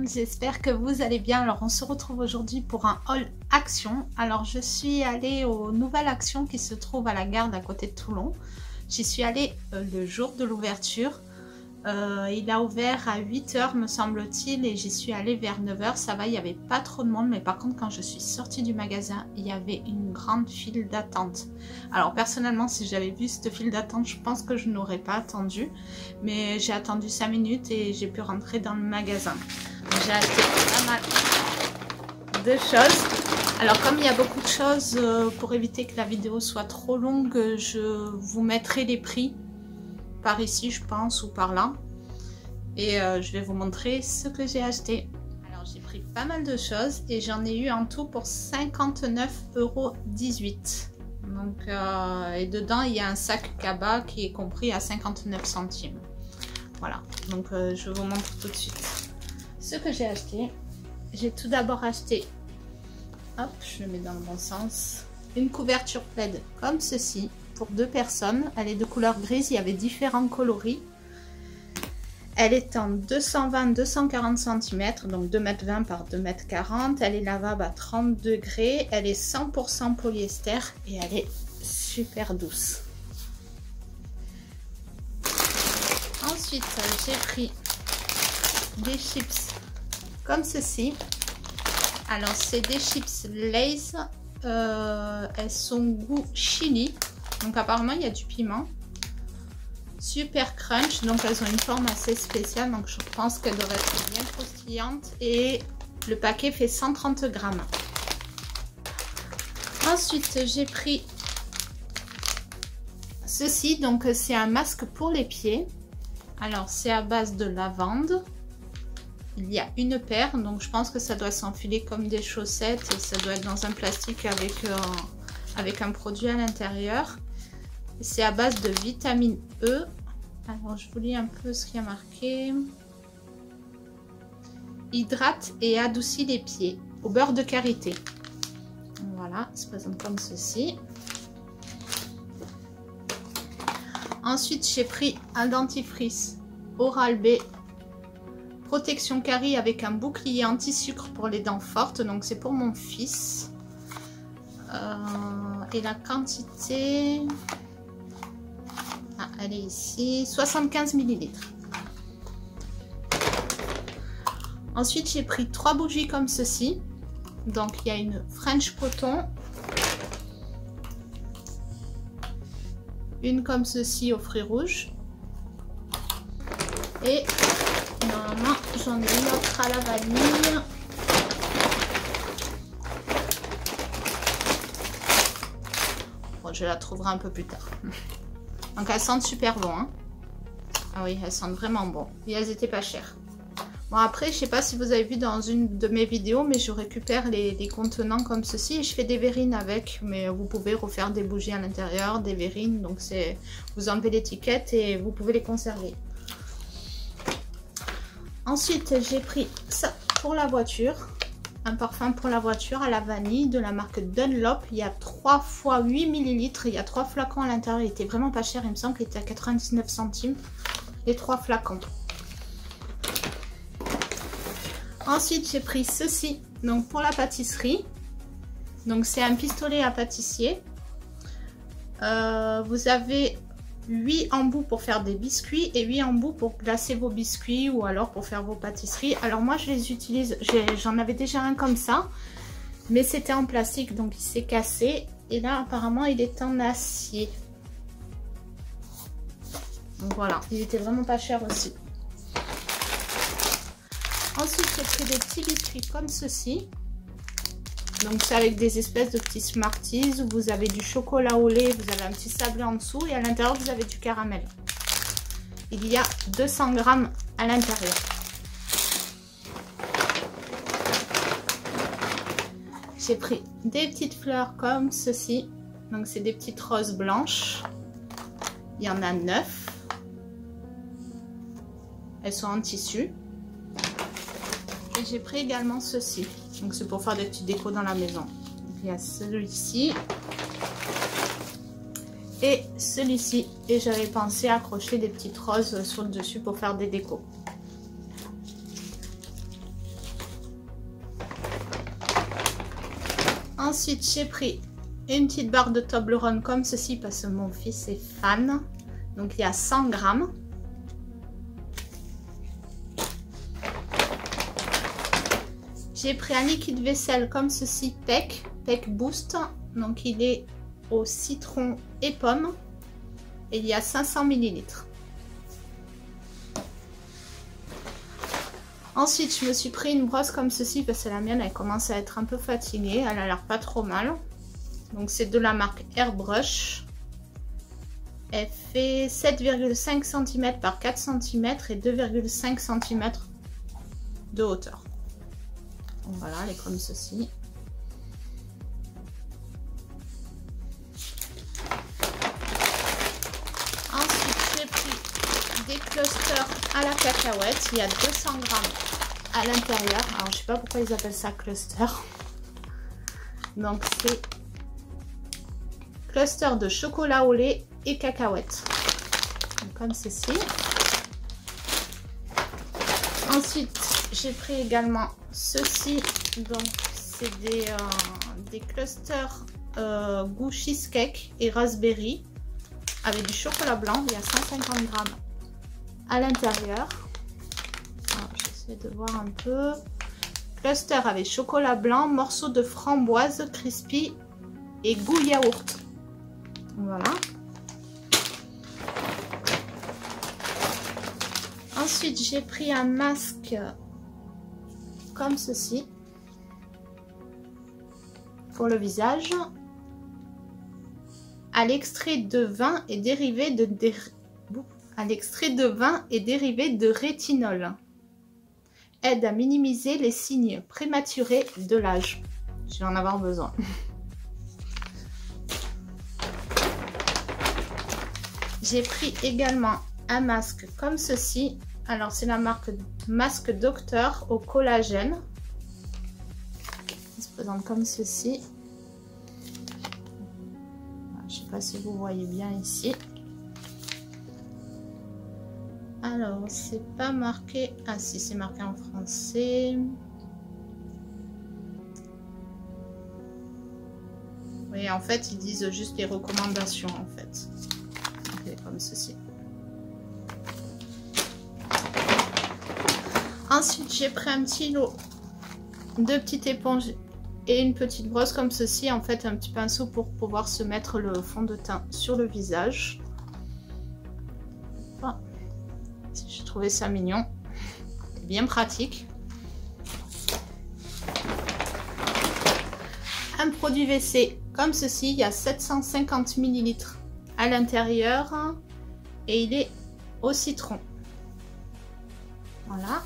monde, j'espère que vous allez bien. Alors on se retrouve aujourd'hui pour un haul Action. Alors je suis allée au Nouvelle Action qui se trouve à la gare d'à côté de Toulon. J'y suis allée le jour de l'ouverture. Il a ouvert à 8 h me semble-t-il et j'y suis allée vers 9 h. Ça va, il n'y avait pas trop de monde, mais par contre quand je suis sortie du magasin, il y avait une grande file d'attente. Alors personnellement, si j'avais vu cette file d'attente, je pense que je n'aurais pas attendu, mais j'ai attendu 5 minutes et j'ai pu rentrer dans le magasin. J'ai acheté pas mal de choses. Alors comme il y a beaucoup de choses, pour éviter que la vidéo soit trop longue, je vous mettrai les prix par ici je pense ou par là et je vais vous montrer ce que j'ai acheté. Alors j'ai pris pas mal de choses et j'en ai eu en tout pour 59,18 €. Donc et dedans il y a un sac Kaba qui est compris à 59 centimes. Voilà, donc je vous montre tout de suite ce que j'ai acheté. J'ai tout d'abord acheté, hop, je le mets dans le bon sens, une couverture plaid comme ceci pour 2 personnes. Elle est de couleur grise, il y avait différents coloris. Elle est en 220-240 cm, donc 2,20 m par 2,40 m. Elle est lavable à 30 degrés. Elle est 100% polyester et elle est super douce. Ensuite, j'ai pris des chips comme ceci. Alors, c'est des chips Lay's. Elles sont goût chili. Donc apparemment il y a du piment. Super crunch, donc elles ont une forme assez spéciale, donc je pense qu'elles devraient être bien croustillantes. Et le paquet fait 130 grammes. Ensuite j'ai pris ceci, donc c'est un masque pour les pieds. Alors c'est à base de lavande. Il y a une paire, donc je pense que ça doit s'enfiler comme des chaussettes et ça doit être dans un plastique avec un produit à l'intérieur. C'est à base de vitamine E. Alors je vous lis un peu ce qu'il y a marqué. Hydrate et adoucit les pieds au beurre de karité. Voilà, il se présente comme ceci. Ensuite j'ai pris un dentifrice Oral-B protection carie avec un bouclier anti-sucre pour les dents fortes. Donc c'est pour mon fils. Et la quantité... Ah, elle est ici, 75 ml. Ensuite, j'ai pris 3 bougies comme ceci. Donc, il y a une French Coton, une comme ceci aux fruits rouges, et normalement, j'en ai une autre à la vanille. Bon, je la trouverai un peu plus tard. Donc elles sentent super bon, hein. Ah oui, elles sentent vraiment bon. Et elles étaient pas chères. Bon après, je sais pas si vous avez vu dans une de mes vidéos, mais je récupère les contenants comme ceci et je fais des verrines avec. Mais vous pouvez refaire des bougies à l'intérieur, des verrines. Donc c'est, vous enlevez l'étiquette et vous pouvez les conserver. Ensuite, j'ai pris ça pour la voiture. Un parfum pour la voiture à la vanille de la marque Dunlop. Il y a 3 x 8 ml. Il y a 3 flacons à l'intérieur. Il était vraiment pas cher. Il me semble qu'il était à 99 centimes. Les 3 flacons. Ensuite, j'ai pris ceci. Donc pour la pâtisserie. Donc c'est un pistolet à pâtissier. Vous avez 8 embouts pour faire des biscuits et 8 embouts pour glacer vos biscuits ou alors pour faire vos pâtisseries. Alors moi je les utilise, j'en avais déjà un comme ça, mais c'était en plastique donc il s'est cassé et là apparemment il est en acier. Donc voilà, il était vraiment pas cher aussi. Ensuite j'ai pris des petits biscuits comme ceci. Donc c'est avec des espèces de petits Smarties où vous avez du chocolat au lait, vous avez un petit sablé en dessous et à l'intérieur vous avez du caramel. Il y a 200 grammes à l'intérieur. J'ai pris des petites fleurs comme ceci. Donc c'est des petites roses blanches. Il y en a 9. Elles sont en tissu. Et j'ai pris également ceci. Donc c'est pour faire des petits décos dans la maison. Donc, il y a celui-ci et celui-ci. Et j'avais pensé accrocher des petites roses sur le dessus pour faire des décos. Ensuite, j'ai pris une petite barre de Toblerone comme ceci parce que mon fils est fan. Donc, il y a 100 grammes. J'ai pris un liquide vaisselle comme ceci, Peck Boost. Donc, il est au citron et pomme. Et il y a 500 ml. Ensuite, je me suis pris une brosse comme ceci parce que la mienne, elle commence à être un peu fatiguée. Elle a l'air pas trop mal. Donc, c'est de la marque Airbrush. Elle fait 7,5 cm par 4 cm et 2,5 cm de hauteur. Donc, voilà, elle est comme ceci. Ensuite, j'ai pris des clusters à la cacahuète. Il y a 200 grammes à l'intérieur. Alors, je sais pas pourquoi ils appellent ça cluster. Donc, c'est cluster de chocolat au lait et cacahuètes. Donc, comme ceci. Ensuite, j'ai pris également ceci. Donc, c'est des clusters goût cheesecake et raspberry avec du chocolat blanc. Il y a 150 grammes à l'intérieur. J'essaie de voir un peu. Cluster avec chocolat blanc, morceaux de framboise crispy et goût yaourt. Voilà. Ensuite, j'ai pris un masque comme ceci pour le visage à l'extrait de vin et dérivé de rétinol. Aide à minimiser les signes prématurés de l'âge. Je vais en avoir besoin. J'ai pris également un masque comme ceci. Alors, c'est la marque Masque Docteur au collagène. Il se présente comme ceci. Je ne sais pas si vous voyez bien ici. Alors, c'est pas marqué. Ah si, c'est marqué en français. Oui, en fait, ils disent juste les recommandations, en fait. Okay, comme ceci. Ensuite, j'ai pris un petit lot de petites éponges et une petite brosse comme ceci. En fait, un petit pinceau pour pouvoir se mettre le fond de teint sur le visage. Voilà. J'ai trouvé ça mignon. Bien pratique. Un produit WC comme ceci. Il y a 750 ml à l'intérieur. Et il est au citron. Voilà.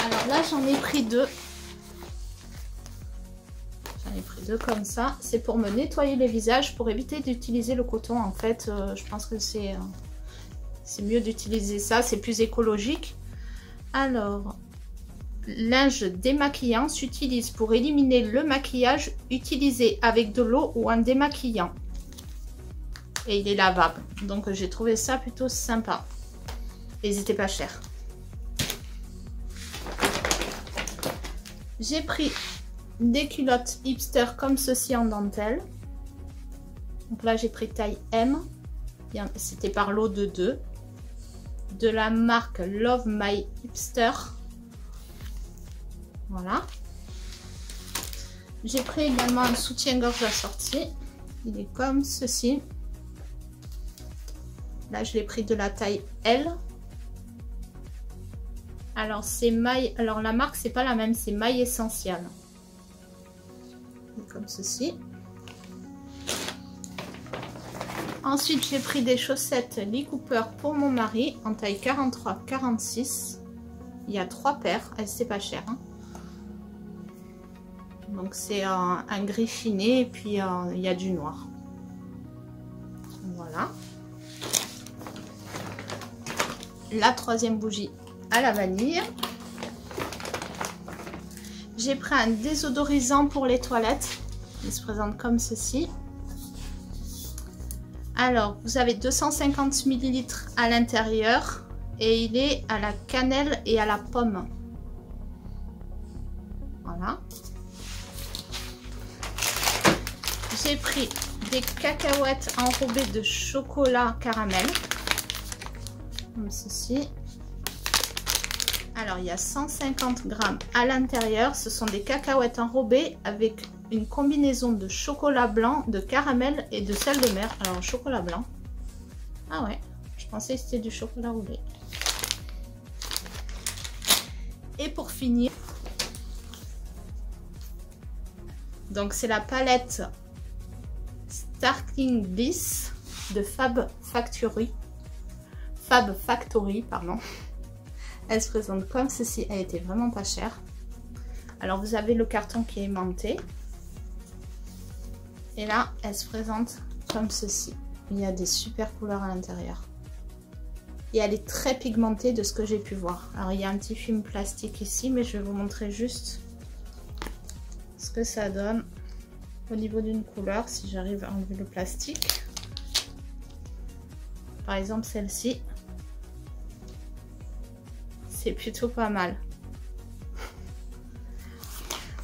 Alors là, j'en ai pris deux. J'en ai pris deux comme ça. C'est pour me nettoyer le visage, pour éviter d'utiliser le coton. En fait, je pense que c'est mieux d'utiliser ça. C'est plus écologique. Alors, linge démaquillant s'utilise pour éliminer le maquillage utilisé avec de l'eau ou un démaquillant. Et il est lavable. Donc, j'ai trouvé ça plutôt sympa. Et ils n'étaient pas chers. J'ai pris des culottes hipster comme ceci en dentelle. Donc là, j'ai pris taille M. C'était par lot de 2. De la marque Love My Hipster. Voilà. J'ai pris également un soutien-gorge assorti. Il est comme ceci. Là, je l'ai pris de la taille L. Alors, c'est maille. Alors, la marque, c'est pas la même. C'est maille essentielle. Comme ceci. Ensuite, j'ai pris des chaussettes Lee Cooper pour mon mari en taille 43-46. Il y a 3 paires. C'est pas cher. Hein. Donc, c'est un gris chiné et puis il y a du noir. Voilà. La troisième bougie à la vanille. J'ai pris un désodorisant pour les toilettes. Il se présente comme ceci. Alors, vous avez 250 ml à l'intérieur et il est à la cannelle et à la pomme. Voilà. J'ai pris des cacahuètes enrobées de chocolat caramel. Comme ceci. Alors, il y a 150 grammes à l'intérieur. Ce sont des cacahuètes enrobées avec une combinaison de chocolat blanc, de caramel et de sel de mer. Alors, chocolat blanc. Ah ouais, je pensais que c'était du chocolat au lait. Et pour finir, donc c'est la palette Sparkling Bliss de Fab Factory, pardon. Elle se présente comme ceci, elle était vraiment pas chère. Alors vous avez le carton qui est aimanté. Et là, elle se présente comme ceci. Il y a des super couleurs à l'intérieur. Et elle est très pigmentée de ce que j'ai pu voir. Alors il y a un petit film plastique ici, mais je vais vous montrer juste ce que ça donne au niveau d'une couleur, si j'arrive à enlever le plastique. Par exemple celle-ci. C'est plutôt pas mal.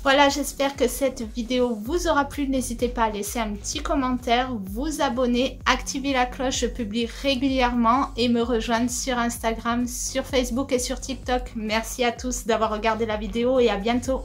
Voilà, j'espère que cette vidéo vous aura plu. N'hésitez pas à laisser un petit commentaire, vous abonner, activer la cloche. Je publie régulièrement et me rejoindre sur Instagram, sur Facebook et sur TikTok. Merci à tous d'avoir regardé la vidéo et à bientôt.